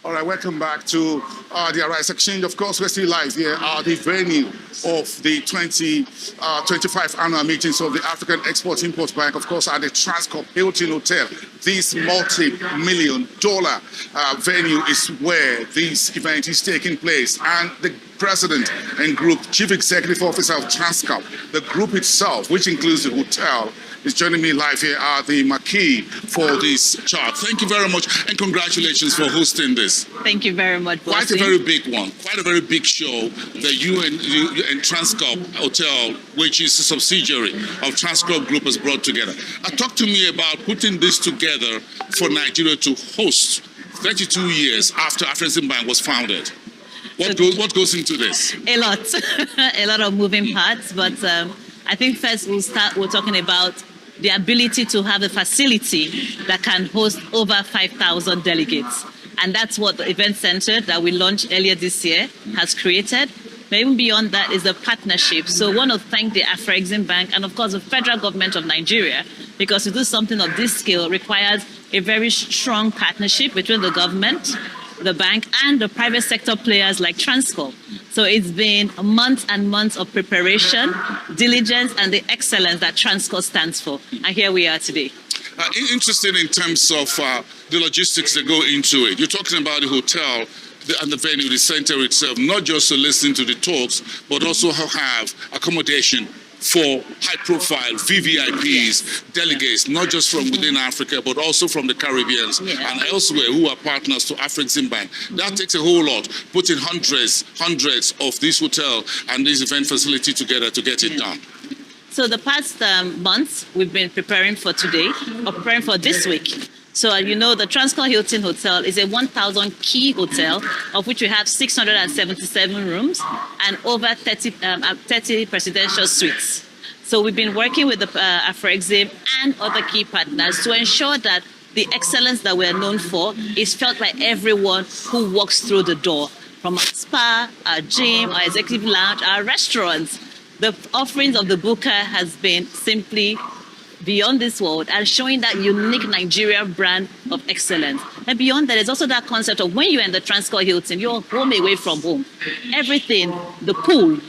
All right, welcome back to the Arise Exchange. Of course, we're still live here at the venue of the 2025 annual meetings of the African Export-Import Bank, of course, at the Transcorp Hilton Hotel. This multi-million dollar venue is where this event is taking place. And the President and Group Chief Executive Officer of Transcorp, the group itself, which includes the hotel, is joining me live here at the marquee for this chart. Thank you very much and congratulations for hosting this. Thank you very much. Quite a very big one, quite a very big show that you and Transcorp Hotel, which is a subsidiary of Transcorp Group, has brought together. Talk to me about putting this together for Nigeria to host 32 years after Afreximbank was founded. What goes into this? A lot, a lot of moving parts, but I think first we're talking about the ability to have a facility that can host over 5,000 delegates. And that's what the event center that we launched earlier this year has created. But even beyond that is the partnership. So I want to thank the Afreximbank and of course the federal government of Nigeria, because to do something of this scale requires a very strong partnership between the government, the bank, and the private sector players like Transcorp. So it's been months and months of preparation, diligence, and the excellence that Transcorp stands for. And here we are today. Interesting in terms of the logistics that go into it. You're talking about the hotel and the venue, the center itself, not just to listen to the talks, but also have accommodation for high-profile VVIPs, delegates, not just from within Africa, but also from the Caribbean and elsewhere who are partners to Afreximbank. That takes a whole lot, putting hundreds of this hotel and this event facility together to get it done. So the past months, we've been preparing for today, or preparing for this week. So you know the Transcorp Hilton Hotel is a 1,000 key hotel, of which we have 677 rooms and over 30 presidential suites. So we've been working with the Afrexim and other key partners to ensure that the excellence that we're known for is felt by everyone who walks through the door, from our spa, our gym, our executive lounge, our restaurants. The offerings of the Booker has been simply beyond this world and showing that unique Nigerian brand of excellence. And beyond that, there's also that concept of when you're in the Transcorp Hilton, you're home away from home. Everything, the pool,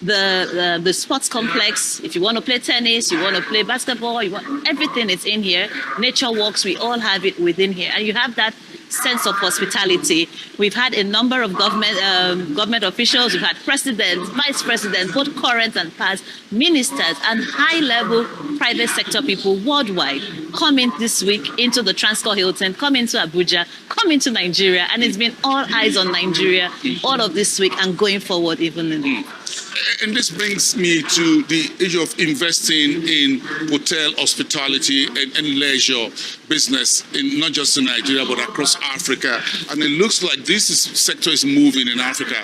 the sports complex, if you want to play tennis, you want to play basketball, everything is in here. Nature walks, we all have it within here. And you have that sense of hospitality. We've had a number of government officials, we've had presidents, vice presidents, both current and past, ministers, and high-level private sector people worldwide come in this week into the Transcorp Hilton, come into Abuja, come into Nigeria, and it's been all eyes on Nigeria all of this week and going forward even in And this brings me to the issue of investing in hotel hospitality and leisure business, in not just in Nigeria, but across Africa. And it looks like this sector is moving in Africa.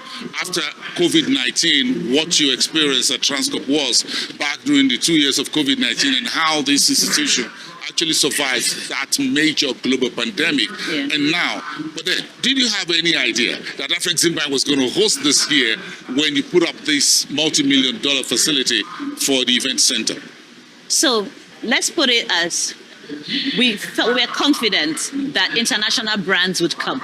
After COVID-19, what you experienced at Transcorp was back during the 2 years of COVID-19 and how this institution actually survived that major global pandemic. And now, but then, did you have any idea that Afreximbank was going to host this year when you put up this multi-million dollar facility for the event center? So let's put it as we're confident that international brands would come.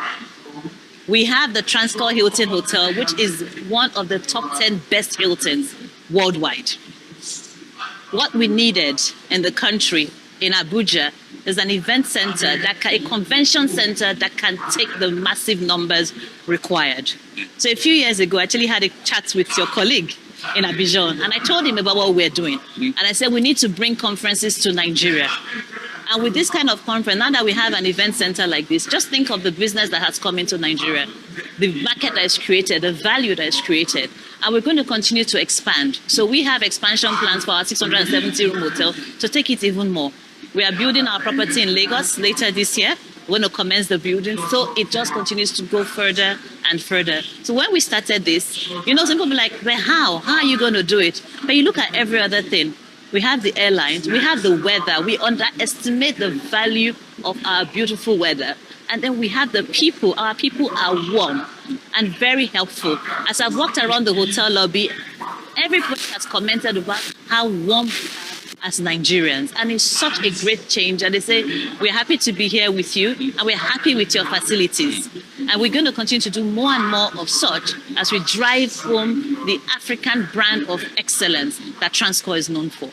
We have the Transcorp Hilton Hotel, which is one of the top 10 best Hiltons worldwide. What we needed in the country, in Abuja, is an event center, a convention center that can take the massive numbers required. So a few years ago, I actually had a chat with your colleague in Abidjan, and I told him about what we're doing. And I said, we need to bring conferences to Nigeria. And with this kind of conference, now that we have an event center like this, just think of the business that has come into Nigeria, the market that is created, the value that is created. And we're going to continue to expand. So we have expansion plans for our 670-room hotel to take it even more. We are building our property in Lagos later this year. We're going to commence the building. So it just continues to go further and further. So when we started this, you know, some people be like, but how? How are you going to do it? But you look at every other thing. We have the airlines, we have the weather. We underestimate the value of our beautiful weather. And then we have the people. Our people are warm and very helpful. As I've walked around the hotel lobby, everybody has commented about how warm we are as Nigerians. And it's such a great change. And they say, we're happy to be here with you and we're happy with your facilities. And we're going to continue to do more and more of such as we drive home the African brand of excellence that Transcorp is known for.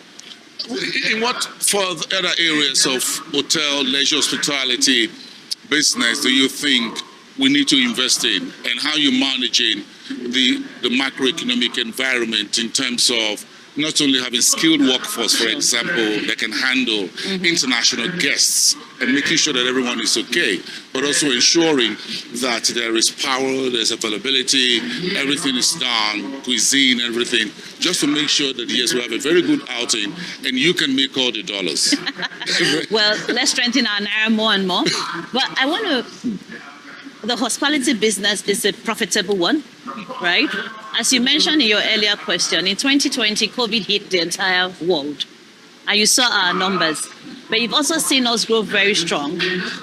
In what other areas of hotel, leisure, hospitality business do you think we need to invest in, and how you're managing the macroeconomic environment in terms of not only having skilled workforce, for example, that can handle international guests and making sure that everyone is okay, but also ensuring that there is power, there's availability, everything is done, cuisine, everything, just to make sure that, yes, we have a very good outing and you can make all the dollars. Well, let's strengthen our naira more and more. But I want to... The hospitality business is a profitable one, right? As you mentioned in your earlier question, in 2020, COVID hit the entire world. And you saw our numbers. But you've also seen us grow very strong.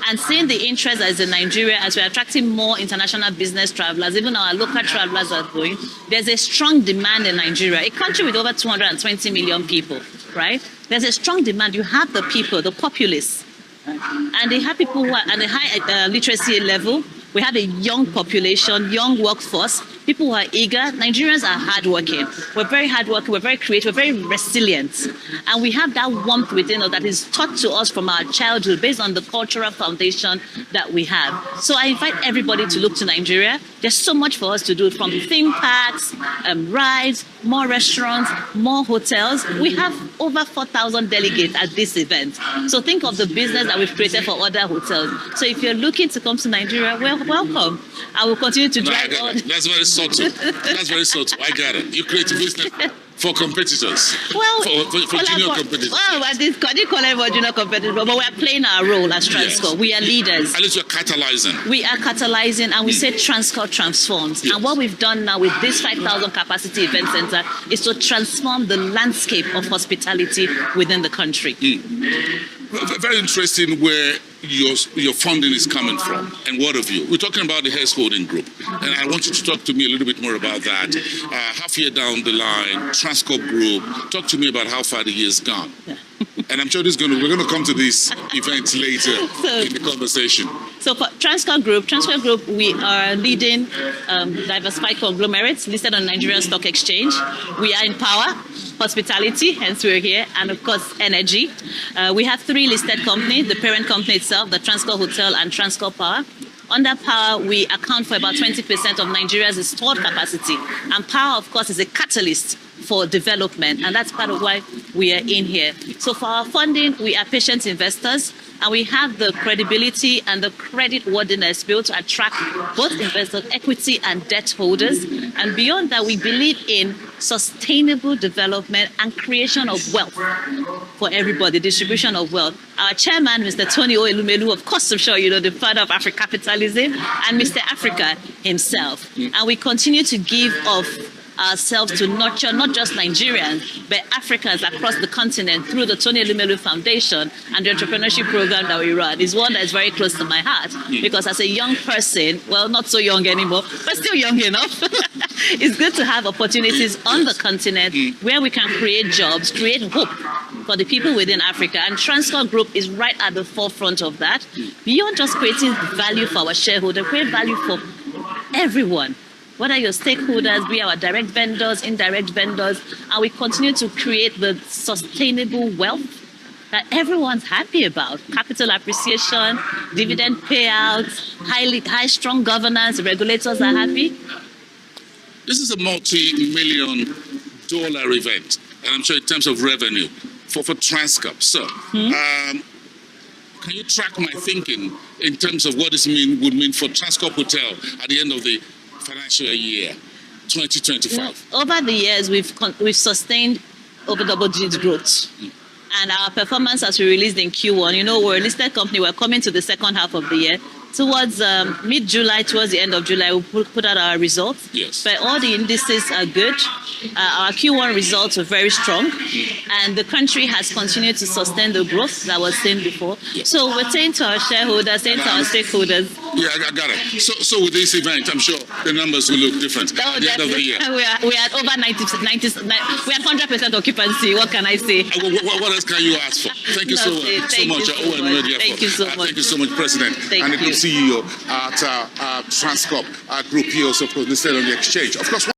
And seeing the interest as in Nigeria, as we're attracting more international business travelers, even our local travelers are growing, there's a strong demand in Nigeria, a country with over 220 million people, right? There's a strong demand. You have the people, the populace. And they have people who are at a high literacy level. We have a young population, young workforce, people who are eager. Nigerians are hardworking. We're very hardworking, we're very creative, we're very resilient. And we have that warmth within us that is taught to us from our childhood based on the cultural foundation that we have. So I invite everybody to look to Nigeria. There's so much for us to do, from theme parks, rides, more restaurants, more hotels. We have over 4,000 delegates at this event. So think of the business that we've created for other hotels. So if you're looking to come to Nigeria, well, welcome. I will continue to drive on. That's very subtle. That's very subtle. I got it. You create a business for competitors. Well, for junior competitors. Well, I didn't call it for junior competitors, but we're playing our role as Transcorp. Yes. We are leaders. At least we're catalyzing. We are catalyzing, and we say Transcorp transforms. Yes. And what we've done now with this 5,000 capacity event center is to transform the landscape of hospitality within the country. Very interesting where your funding is coming from, and what of you? We're talking about the Hess Holding Group, and I want you to talk to me a little bit more about that. Half year down the line, Transcorp Group, talk to me about how far the year's gone. Yeah. And I'm sure we're going to come to this event later in the conversation. So for Transcorp Group, we are leading diversified conglomerates listed on Nigerian Stock Exchange. We are in power, hospitality, hence we're here, and of course energy. We have 3 listed companies, the parent company itself, the Transcorp Hotel and Transcorp Power. Under power, we account for about 20% of Nigeria's installed capacity. And power, of course, is a catalyst for development, and that's part of why we are in here. So for our funding, we are patient investors, and we have the credibility and the credit worthiness to be able to attract both investors, equity and debt holders. And beyond that, we believe in sustainable development and creation of wealth for everybody, distribution of wealth. Our chairman, Mr. Tony Oelumelu, of course, I'm sure you know, the father of Afro-capitalism, and Mr. Africa himself. And we continue to give of ourselves to nurture not just Nigerians, but Africans across the continent through the Tony Elumelu Foundation and the entrepreneurship program that we run. Is one that is very close to my heart, because as a young person, well, not so young anymore, but still young enough, it's good to have opportunities on the continent where we can create jobs, create hope for the people within Africa. And Transcorp Group is right at the forefront of that. Beyond just creating value for our shareholders, create value for everyone. Whether your stakeholders, be our direct vendors, indirect vendors, and we continue to create the sustainable wealth that everyone's happy about. Capital appreciation, dividend payouts, strong governance, regulators are happy. This is a multi-million dollar event, and I'm sure in terms of revenue for Transcorp. So, can you track my thinking in terms of what this would mean for Transcorp Hotel at the end of the financial year 2025? Over the years, we've sustained over double-digit growth. And our performance, as we released in Q1, you know, we're a listed company, we're coming to the second half of the year. Towards mid-July, towards the end of July, we'll put out our results. Yes. But all the indices are good. Our Q1 results are very strong. And the country has continued to sustain the growth that was seen before. Yes. So we're saying to our shareholders, saying to our stakeholders, Yeah, I got it. So with this event, I'm sure the numbers will look different at the end of the year. We are at over 90, we are 100% occupancy. What can I say? What else can you ask for? Thank you so much, Owen Omogiafo. Thank you so much. Thank you so much, President, Thank and the you. CEO at Transcorp Group here, also listed on the exchange. Of course.